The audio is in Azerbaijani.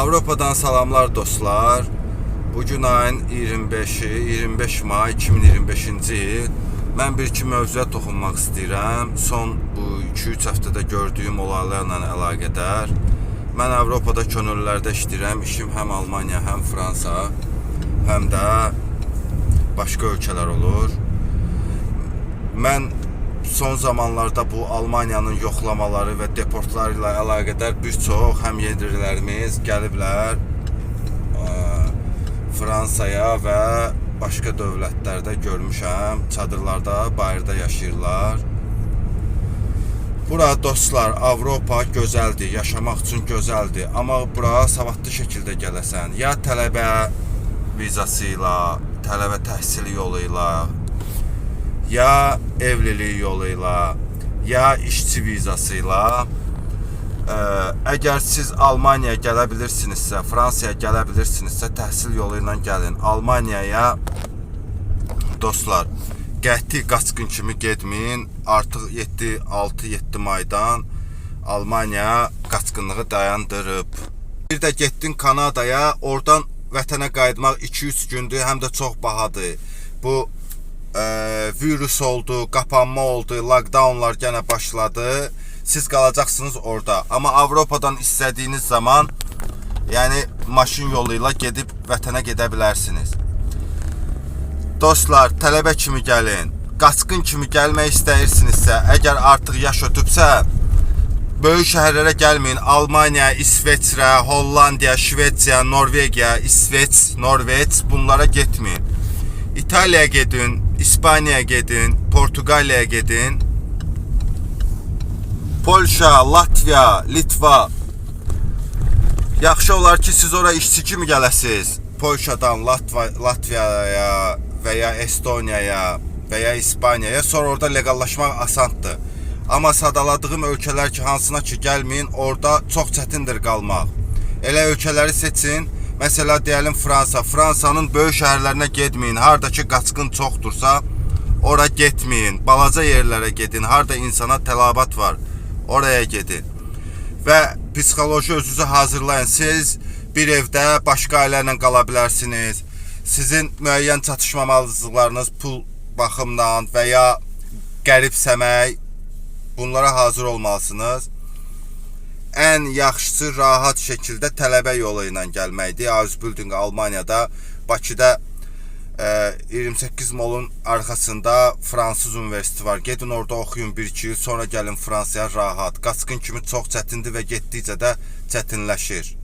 Avropadan salamlar dostlar. Bugün ayın 25'i, 25 may 2025-ci il. Mən bir-iki mövzuya toxunmaq istəyirəm. Son bu 2-3 həftədə gördüyüm olaylarla əlaqədar. Mən Avropada könüllülərdə işləyirəm. İşim həm Almaniya, həm Fransa, həm də başqa ölkələr olur. Mən son zamanlarda bu Almaniyanın yoxlamaları və deportları ilə əlaqədar bir çox həm yedirlərimiz gəliblər Fransaya və başqa dövlətlərdə görmüşəm. Çadırlarda, bayırda yaşayırlar. Bura dostlar, Avropa gözəldir, yaşamaq üçün gözəldir. Amma bura savadlı şəkildə gələsən. Ya tələbə vizası ilə, tələbə təhsili yolu ilə, ya evlilik yolu ilə, ya işçi vizası ilə. Əgər siz Almaniyaya gələ bilirsinizsə, Fransaya gələ bilirsinizsə, təhsil yolu ilə gəlin. Almaniyaya dostlar, qəti qaçqın kimi getməyin. Artıq 6-7 maydan Almaniya qaçqınlığı dayandırıb. Bir də getdin Kanadaya, oradan vətənə qayıtmaq 2-3 gündür, həm də çox bahadır. Bu virüs oldu, qapanma oldu, lockdownlar gene başladı. Siz qalacaqsınız orada. Amma Avropadan istədiyiniz zaman, yəni maşın yoluyla gedib vətənə gedə bilərsiniz. Dostlar, tələbə kimi gəlin. Qaçqın kimi gəlmək istəyirsinizsə, əgər artıq yaş ötübsə, böyük şəhərlərə gəlməyin. Almaniya, İsveçrə, Hollandiya, Şvetsiya, Norvegiya, İsveç, Norveç bunlara getməyin. İtaliyaya gedin, İspanyaya gedin, Portugaliyaya gedin. Polşa, Latviya, Litva. Yaxşı olar ki siz oraya işçi kimi gələsiniz. Polşadan Latviyaya və ya Estoniyaya və ya İspaniyaya, sonra orada legallaşmaq asandır. Amma sadaladığım ölkələr ki, hansına ki gəlməyin, orada çox çətindir qalmaq. Elə ölkələri seçin. Mesela deyəlim Fransa. Fransanın böyük şəhərlərinə getməyin. Harda ki qaçqın çoxdursa, ora getməyin. Balaca yerlərə gedin. Harda insana tələbat var, oraya gedin. Və psixoloji özünüzü hazırlayın. Siz bir evdə başqa ailə ilə qala bilərsiniz. Sizin müəyyən çatışmamazlıqlarınız pul baxımdan və ya qəribsəmək, bunlara hazır olmalısınız. Ən yaxşısı rahat şəkildə tələbə yolu ilə gəlməkdir. Ausbildung Almaniyada, Bakıda 28 molun arxasında Fransız universiteti var. Gedin orada oxuyun 1-2 il, sonra gəlin Fransaya rahat. Qaçqın kimi çox çətindir və getdikcə də çətinləşir.